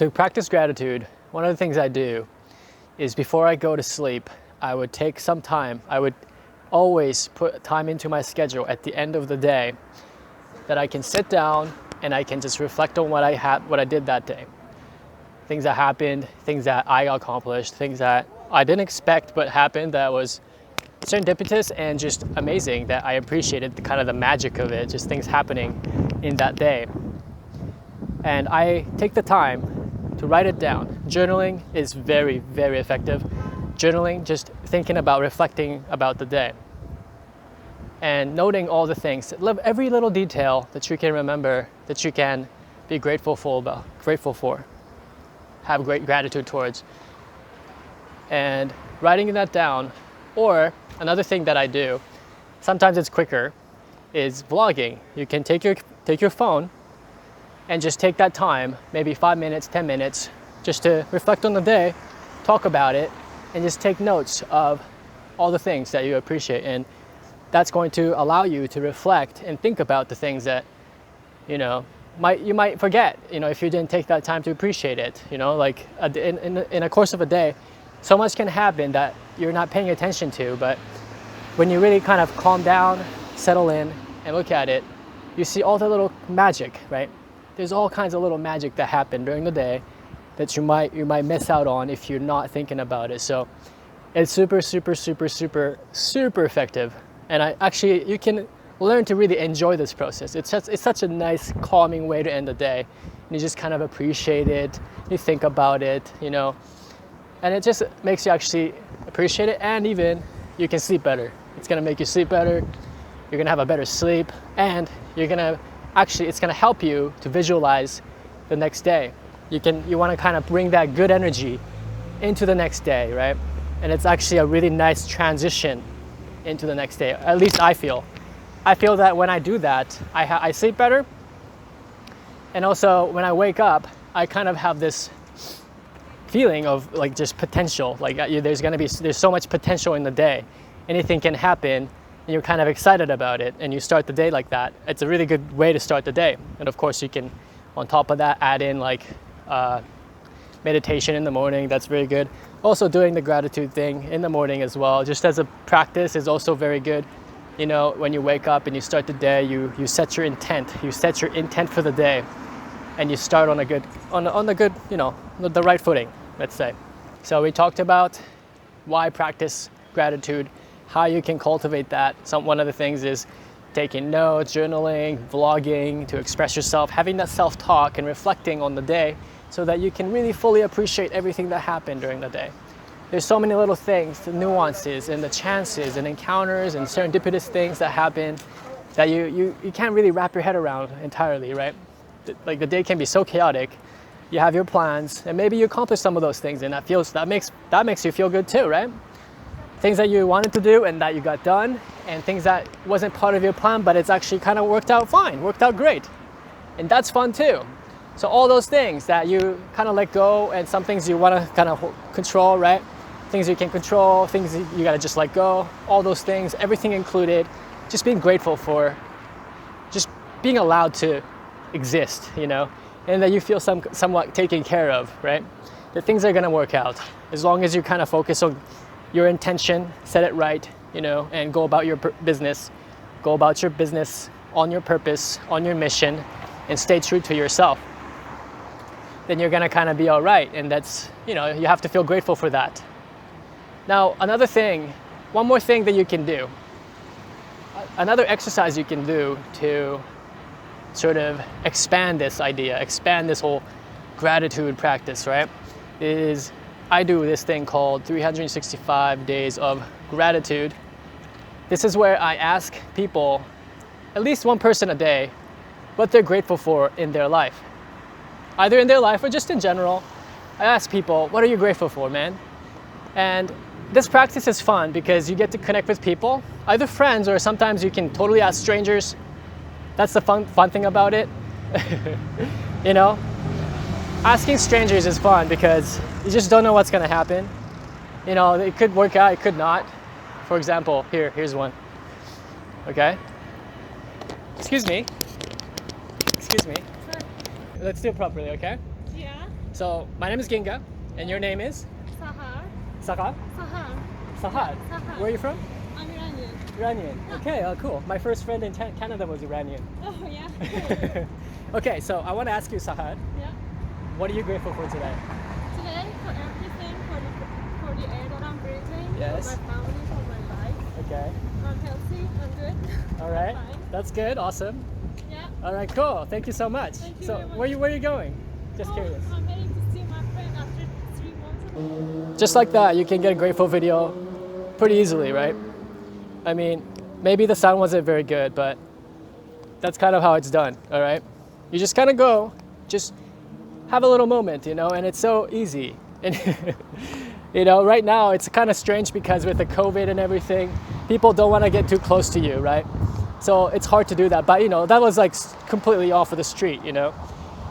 To practice gratitude, one of the things I do is before I go to sleep, I would take some time. I would always put time into my schedule at the end of the day that I can sit down and I can just reflect on what I did that day. Things that happened, things that I accomplished, things that I didn't expect but happened that was serendipitous and just amazing, that I appreciated the kind of the magic of it, just things happening in that day. And I take the time to write it down. Journaling is very, very effective. Journaling, just thinking about, reflecting about the day. And noting all the things, every little detail that you can remember, that you can be grateful for, have great gratitude towards. And writing that down, or another thing that I do, sometimes it's quicker, is vlogging. You can take your phone and just take that time, maybe 5 minutes, 10 minutes, just to reflect on the day, talk about it, and just take notes of all the things that you appreciate. And that's going to allow you to reflect and think about the things that, you might forget, if you didn't take that time to appreciate it. Like in a course of a day, so much can happen that you're not paying attention to, but when you really kind of calm down, settle in, and look at it, you see all the little magic, right? There's all kinds of little magic that happen during the day that you might miss out on if you're not thinking about it. So it's super, super, super, super, super effective. And you can learn to really enjoy this process. It's such a nice, calming way to end the day. And you just kind of appreciate it, you think about it, and it just makes you actually appreciate it, and even you can sleep better. It's gonna make you sleep better, you're gonna have a better sleep, and it's gonna help you to visualize the next day. You wanna kind of bring that good energy into the next day, right? And it's actually a really nice transition into the next day. At least I feel that when I do that, I sleep better. And also when I wake up, I kind of have this feeling of like just potential. Like there's so much potential in the day. Anything can happen, and you're kind of excited about it, and you start the day like that. It's a really good way to start the day. And of course you can, on top of that, add in like meditation in the morning. That's very good. Also doing the gratitude thing in the morning as well, just as a practice, is also very good. When you wake up and you start the day, you set your intent. You set your intent for the day, and you start on the right footing, let's say. So we talked about why practice gratitude, how you can cultivate that. One of the things is taking notes, journaling, vlogging to express yourself, having that self-talk and reflecting on the day so that you can really fully appreciate everything that happened during the day. There's so many little things, the nuances and the chances and encounters and serendipitous things that happen that you can't really wrap your head around entirely, right? Like the day can be so chaotic. You have your plans, and maybe you accomplish some of those things, and that makes you feel good too, right? Things that you wanted to do and that you got done, and things that wasn't part of your plan, but it's actually kind of worked out fine, worked out great. And that's fun too. So all those things that you kind of let go, and some things you want to kind of control, right? Things you can control, things you got to just let go, all those things, everything included, just being grateful for, just being allowed to exist, and that you feel somewhat taken care of, right? That things are going to work out as long as you kind of focus on your intention, set it right, and go about your business on your purpose, on your mission, and stay true to yourself. Then you're going to kind of be all right. And that's, you have to feel grateful for that. Now, one more thing that you can do, another exercise you can do to sort of expand this whole gratitude practice, right, is I do this thing called 365 days of gratitude. This is where I ask people, at least one person a day, what they're grateful for in their life. Either in their life or just in general. I ask people, what are you grateful for, man? And this practice is fun because you get to connect with people, either friends, or sometimes you can totally ask strangers. That's the fun thing about it. Asking strangers is fun because you just don't know what's going to happen. It could work out, it could not. For example, here's one. Okay? Excuse me. Let's do it properly, okay? Yeah. So my name is Ginga, and your name is? Sahar. Sahar? Sahar. Sahar. Sahar. Where are you from? I'm Iranian. Iranian. Okay, oh cool. My first friend in Canada was Iranian. Oh yeah. Okay, so I want to ask you, Sahar, Yeah. what are you grateful for today? Today for everything, for the air that I'm breathing, Yes. for my family, for my life. Okay. I'm healthy. I'm good. All right. Fine. That's good. Awesome. Yeah. All right, cool. Thank you so much. Thank you So very much. where are you going? Just curious. I'm heading to see my friend after 3 months. Just like that, you can get a grateful video pretty easily, right? I mean, maybe the sound wasn't very good, but that's kind of how it's done, all right? You just kind of go, just have a little moment, you know, and it's so easy. And, you know, right now it's kind of strange because with the COVID and everything, people don't want to get too close to you, right? So it's hard to do that. But, you know, that was like completely off of the street, you know?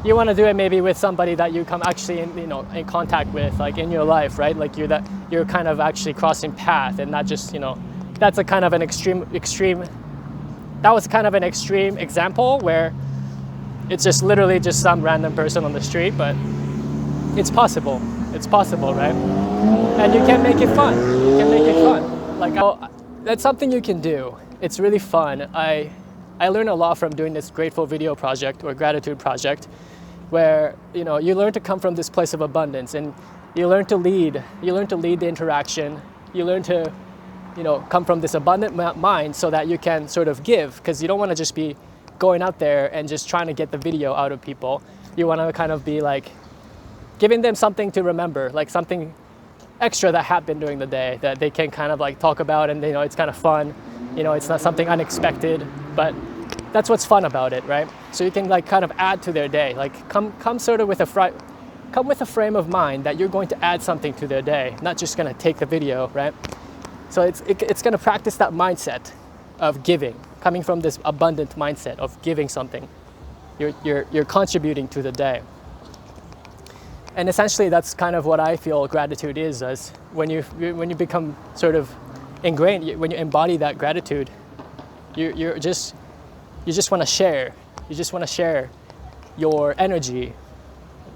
You want to do it maybe with somebody that you come actually in, you know, in contact with, like in your life, right? Like you're kind of actually crossing path and not just, you know, that's a kind of an extreme, that was kind of an extreme example where it's just literally just some random person on the street, but it's possible, right? And you can make it fun, Like, that's something you can do. It's really fun. I learned a lot from doing this grateful video project or gratitude project where, you know, you learn to come from this place of abundance and you learn to lead the interaction. You learn to, you know, come from this abundant mind so that you can sort of give, because you don't want to just be going out there and just trying to get the video out of people. You want to kind of be like giving them something to remember, like something extra that happened during the day that they can kind of like talk about, and you know, it's kind of fun. You know, it's not something unexpected, but that's what's fun about it, right? So you can like kind of add to their day, like come sort of with a frame of mind that you're going to add something to their day, not just going to take the video, right? So it's going to practice that mindset of giving, coming from this abundant mindset of giving something. You're contributing to the day. And essentially that's kind of what I feel gratitude is, as when you become sort of ingrained, when you embody that gratitude, you just want to share. You just want to share your energy,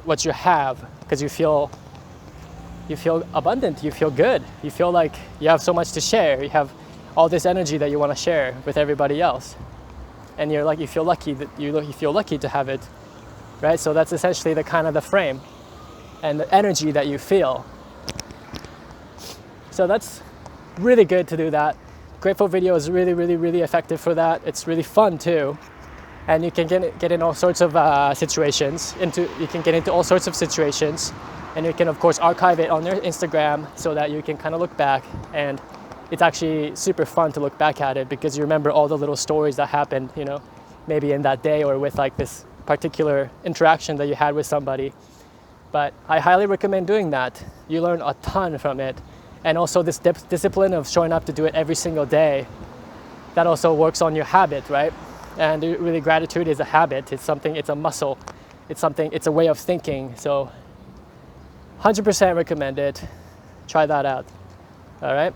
what you have, because you feel abundant, you feel good, you feel like you have so much to share, you have all this energy that you want to share with everybody else, and you feel lucky to have it, right? So that's essentially the kind of the frame and the energy that you feel. So that's really good to do that. Grateful video is really, really, really effective for that. It's really fun too. And you can get in all sorts of situations. You can get into all sorts of situations, and you can of course archive it on your Instagram so that you can kind of look back, and it's actually super fun to look back at it because you remember all the little stories that happened, you know, maybe in that day or with like this particular interaction that you had with somebody. But I highly recommend doing that. You learn a ton from it. And also this discipline of showing up to do it every single day, that also works on your habit, right? And really gratitude is a habit. It's something, it's a muscle. It's a way of thinking. So 100% recommend it. Try that out. All right.